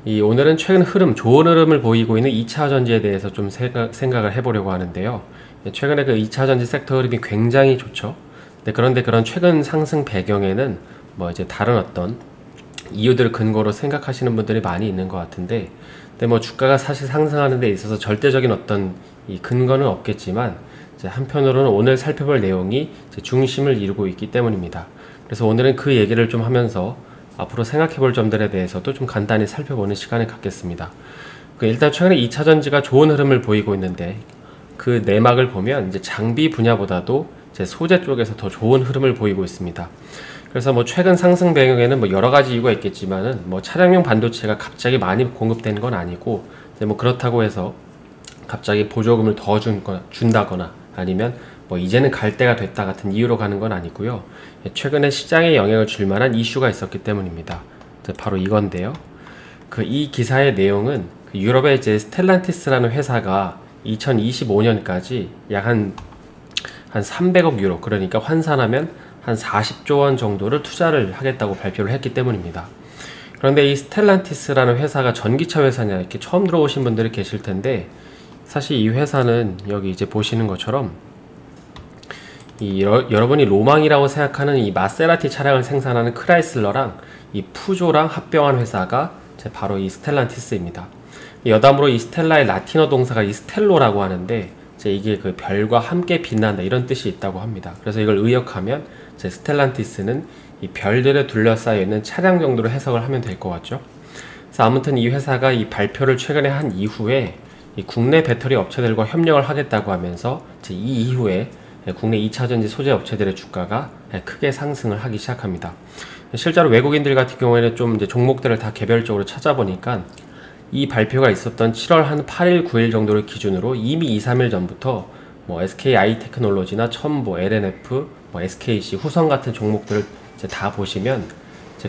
오늘은 최근 흐름, 좋은 흐름을 보이고 있는 2차 전지에 대해서 좀 생각을 해보려고 하는데요. 최근에 그 2차 전지 섹터 흐름이 굉장히 좋죠. 그런데 그런 최근 상승 배경에는 뭐 이제 다른 어떤 이유들을 근거로 생각하시는 분들이 많이 있는 것 같은데, 근데 뭐 주가가 사실 상승하는 데 있어서 절대적인 어떤 이 근거는 없겠지만, 이제 한편으로는 오늘 살펴볼 내용이 이제 중심을 이루고 있기 때문입니다. 그래서 오늘은 그 얘기를 좀 하면서 앞으로 생각해볼 점들에 대해서도 좀 간단히 살펴보는 시간을 갖겠습니다. 일단 최근에 2차 전지가 좋은 흐름을 보이고 있는데, 그 내막을 보면 이제 장비 분야보다도 이제 소재 쪽에서 더 좋은 흐름을 보이고 있습니다. 그래서 뭐 최근 상승 배경에는 뭐 여러 가지 이유가 있겠지만은 뭐 차량용 반도체가 갑자기 많이 공급되는 건 아니고, 뭐 그렇다고 해서 갑자기 보조금을 더 준다거나 아니면 뭐 이제는 갈 때가 됐다 같은 이유로 가는 건 아니고요. 최근에 시장에 영향을 줄 만한 이슈가 있었기 때문입니다. 바로 이건데요. 이 기사의 내용은 유럽의 이제 스텔란티스라는 회사가 2025년까지 약 한 300억 유로, 그러니까 환산하면 한 40조 원 정도를 투자를 하겠다고 발표를 했기 때문입니다. 그런데 이 스텔란티스라는 회사가 전기차 회사냐, 이렇게 처음 들어오신 분들이 계실 텐데, 사실 이 회사는 여기 이제 보시는 것처럼 여러분이 로망이라고 생각하는 이 마세라티 차량을 생산하는 크라이슬러랑 이 푸조랑 합병한 회사가 바로 이 스텔란티스입니다. 여담으로 이 스텔라의 라틴어 동사가 이 스텔로라고 하는데, 이게 그 별과 함께 빛난다 이런 뜻이 있다고 합니다. 그래서 이걸 의역하면 스텔란티스는 이 별들에 둘러싸여 있는 차량 정도로 해석을 하면 될 것 같죠. 그래서 아무튼 이 회사가 이 발표를 최근에 한 이후에 이 국내 배터리 업체들과 협력을 하겠다고 하면서 이 이후에 국내 2차전지 소재 업체들의 주가가 크게 상승을 하기 시작합니다. 실제로 외국인들 같은 경우에는 좀 이제 종목들을 다 개별적으로 찾아보니까 이 발표가 있었던 7월 한 8일, 9일 정도를 기준으로 이미 2, 3일 전부터 뭐 SKI 테크놀로지나 첨보, LNF, 뭐 SKC, 후성 같은 종목들을 이제 다 보시면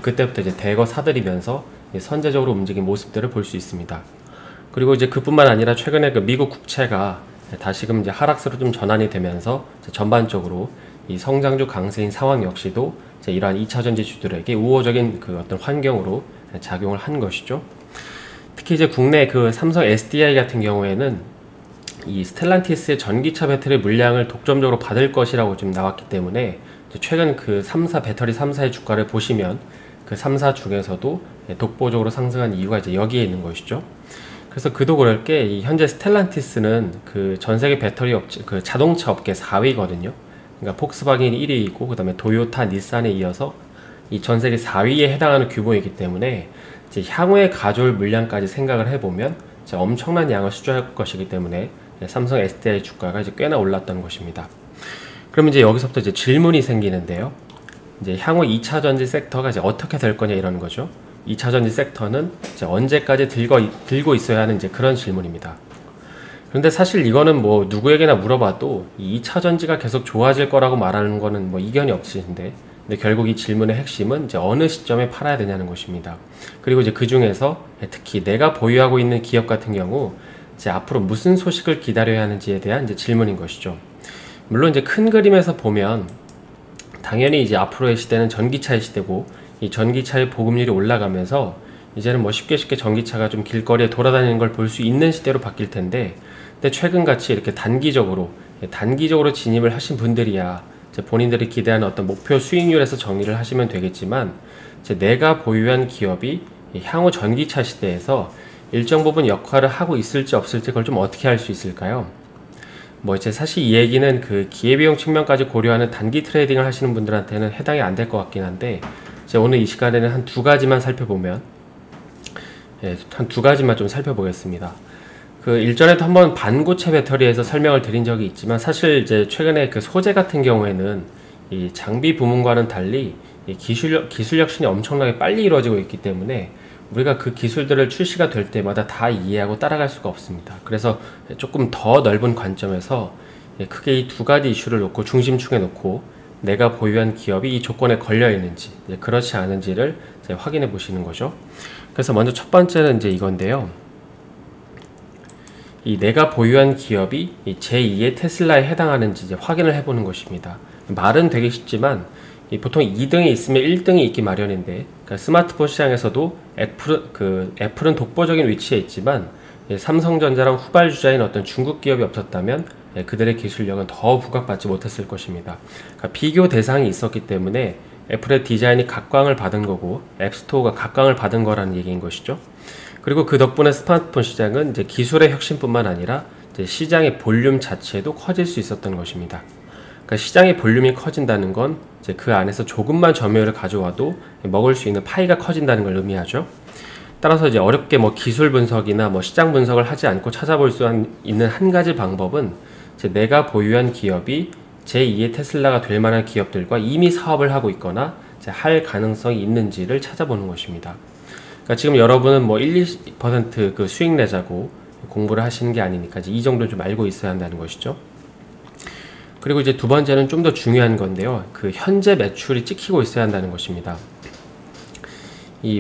그때부터 이제 대거 사들이면서 선제적으로 움직인 모습들을 볼 수 있습니다. 그리고 이제 그뿐만 아니라 최근에 그 미국 국채가 다시금 이제 하락세로 좀 전환이 되면서 전반적으로 이 성장주 강세인 상황 역시도 이러한 2차전지 주들에게 우호적인 그 어떤 환경으로 작용을 한 것이죠. 특히 이제 국내 그 삼성 SDI 같은 경우에는 이 스텔란티스의 전기차 배터리 물량을 독점적으로 받을 것이라고 좀 나왔기 때문에 최근 그 3사 배터리 3사의 주가를 보시면 그 3사 중에서도 독보적으로 상승한 이유가 이제 여기에 있는 것이죠. 그래서 그도 그럴 게 현재 스텔란티스는 그 전세계 배터리 업체, 그 자동차 업계 4위거든요. 그러니까 폭스바겐이 1위이고 그 다음에 도요타, 닛산에 이어서 이 전세계 4위에 해당하는 규모이기 때문에 이제 향후에 가져올 물량까지 생각을 해보면 이제 엄청난 양을 수주할 것이기 때문에 삼성 SDI 주가가 이제 꽤나 올랐던 것입니다. 그럼 이제 여기서부터 이제 질문이 생기는데요. 이제 향후 2차 전지 섹터가 이제 어떻게 될 거냐 이러는 거죠. 2차 전지 섹터는 이제 언제까지 들고 있어야 하는 이제 그런 질문입니다. 그런데 사실 이거는 뭐 누구에게나 물어봐도 이 2차 전지가 계속 좋아질 거라고 말하는 거는 뭐 이견이 없으신데, 근데 결국 이 질문의 핵심은 이제 어느 시점에 팔아야 되냐는 것입니다. 그리고 이제 그 중에서 특히 내가 보유하고 있는 기업 같은 경우 이제 앞으로 무슨 소식을 기다려야 하는지에 대한 이제 질문인 것이죠. 물론 이제 큰 그림에서 보면 당연히 이제 앞으로의 시대는 전기차의 시대고, 이 전기차의 보급률이 올라가면서 이제는 뭐 쉽게 전기차가 좀 길거리에 돌아다니는 걸 볼 수 있는 시대로 바뀔 텐데, 근데 최근같이 이렇게 단기적으로 진입을 하신 분들이야 이제 본인들이 기대하는 어떤 목표 수익률에서 정리를 하시면 되겠지만, 이제 내가 보유한 기업이 향후 전기차 시대에서 일정 부분 역할을 하고 있을지 없을지 그걸 좀 어떻게 할 수 있을까요? 뭐 이제 사실 이 얘기는 그 기회비용 측면까지 고려하는 단기 트레이딩을 하시는 분들한테는 해당이 안 될 것 같긴 한데, 이제 오늘 이 시간에는 한 두 가지만 살펴보면, 한 두 가지만 좀 살펴보겠습니다. 그 일전에도 한번 반고체 배터리에서 설명을 드린 적이 있지만, 사실 이제 최근에 그 소재 같은 경우에는 이 장비 부문과는 달리 이 기술 혁신이 엄청나게 빨리 이루어지고 있기 때문에 우리가 그 기술들을 출시가 될 때마다 다 이해하고 따라갈 수가 없습니다. 그래서 조금 더 넓은 관점에서 크게 이 두 가지 이슈를 놓고 중심축에 놓고 내가 보유한 기업이 이 조건에 걸려 있는지 그렇지 않은지를 확인해 보시는 거죠. 그래서 먼저 첫 번째는 이제 이건데요. 이 내가 보유한 기업이 이 제2의 테슬라에 해당하는지 이제 확인을 해보는 것입니다. 말은 되게 쉽지만 보통 2등이 있으면 1등이 있기 마련인데, 그러니까 스마트폰 시장에서도 애플은 독보적인 위치에 있지만 삼성전자랑 후발주자인 어떤 중국 기업이 없었다면 그들의 기술력은 더 부각받지 못했을 것입니다. 그러니까 비교 대상이 있었기 때문에 애플의 디자인이 각광을 받은 거고 앱스토어가 각광을 받은 거라는 얘기인 것이죠. 그리고 그 덕분에 스마트폰 시장은 이제 기술의 혁신뿐만 아니라 이제 시장의 볼륨 자체도 커질 수 있었던 것입니다. 그러니까 시장의 볼륨이 커진다는 건 이제 그 안에서 조금만 점유율을 가져와도 먹을 수 있는 파이가 커진다는 걸 의미하죠. 따라서 이제 어렵게 기술 분석이나 시장 분석을 하지 않고 찾아볼 수 있는 한 가지 방법은 이제 내가 보유한 기업이 제2의 테슬라가 될 만한 기업들과 이미 사업을 하고 있거나 이제 할 가능성이 있는지를 찾아보는 것입니다. 그러니까 지금 여러분은 1-2% 그 수익 내자고 공부를 하시는 게 아니니까 이제 이 정도 좀 알고 있어야 한다는 것이죠. 그리고 이제 두 번째는 좀 더 중요한 건데요. 그 현재 매출이 찍히고 있어야 한다는 것입니다.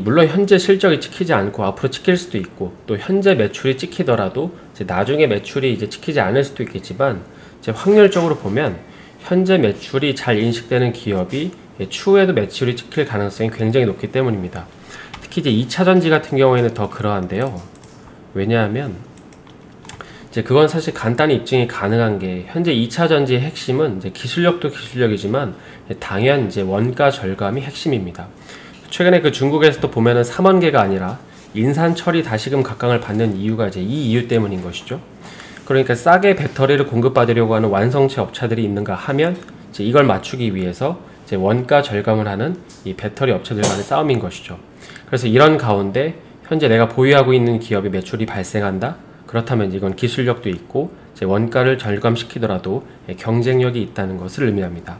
물론 현재 실적이 찍히지 않고 앞으로 찍힐 수도 있고, 또 현재 매출이 찍히더라도 이제 나중에 매출이 이제 찍히지 않을 수도 있겠지만, 이제 확률적으로 보면 현재 매출이 잘 인식되는 기업이 추후에도 매출이 찍힐 가능성이 굉장히 높기 때문입니다. 특히 이제 2차전지 같은 경우에는 더 그러한데요. 왜냐하면 이제 그건 사실 간단히 입증이 가능한 게, 현재 2차전지의 핵심은 이제 기술력도 기술력이지만 당연 이제 원가 절감이 핵심입니다. 최근에 그 중국에서도 보면은 3원계가 아니라 인산 처리 다시금 각광을 받는 이유가 이제 이 이유 때문인 것이죠. 그러니까 싸게 배터리를 공급받으려고 하는 완성체 업체들이 있는가 하면 이제 이걸 맞추기 위해서 이제 원가 절감을 하는 이 배터리 업체들 간의 싸움인 것이죠. 그래서 이런 가운데 현재 내가 보유하고 있는 기업의 매출이 발생한다? 그렇다면 이건 기술력도 있고 이제 원가를 절감시키더라도 경쟁력이 있다는 것을 의미합니다.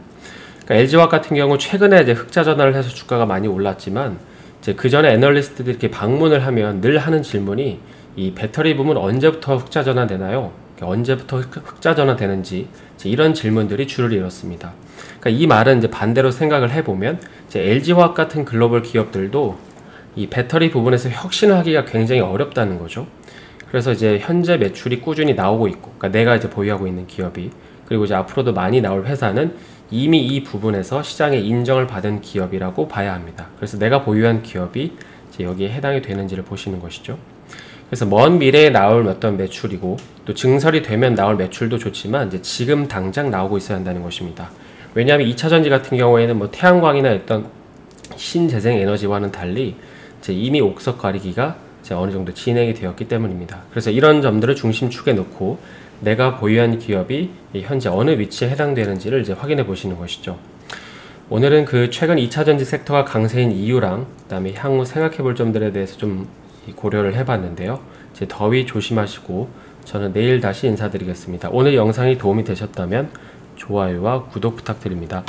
그러니까 LG화학 같은 경우 최근에 이제 흑자 전환을 해서 주가가 많이 올랐지만, 이제 그 전에 애널리스트들이 이렇게 방문을 하면 늘 하는 질문이 이 배터리 부문 언제부터 흑자 전환되나요? 언제부터 흑자 전환되는지 이런 질문들이 줄을 이뤘습니다. 그러니까 이 말은 이제 반대로 생각을 해보면 이제 LG화학 같은 글로벌 기업들도 이 배터리 부분에서 혁신을 하기가 굉장히 어렵다는 거죠. 그래서 이제 현재 매출이 꾸준히 나오고 있고, 그러니까 내가 이제 보유하고 있는 기업이, 그리고 이제 앞으로도 많이 나올 회사는 이미 이 부분에서 시장에 인정을 받은 기업이라고 봐야 합니다. 그래서 내가 보유한 기업이 이제 여기에 해당이 되는지를 보시는 것이죠. 그래서 먼 미래에 나올 어떤 매출이고, 또 증설이 되면 나올 매출도 좋지만 이제 지금 당장 나오고 있어야 한다는 것입니다. 왜냐하면 2차전지 같은 경우에는 태양광이나 어떤 신재생 에너지와는 달리 이제 이미 옥석 가리기가 이제 어느 정도 진행이 되었기 때문입니다. 그래서 이런 점들을 중심축에 놓고 내가 보유한 기업이 현재 어느 위치에 해당되는지를 이제 확인해 보시는 것이죠. 오늘은 그 최근 2차전지 섹터가 강세인 이유랑 그다음에 향후 생각해 볼 점들에 대해서 좀 고려를 해봤는데요. 이제 더위 조심하시고 저는 내일 다시 인사드리겠습니다. 오늘 영상이 도움이 되셨다면 좋아요와 구독 부탁드립니다.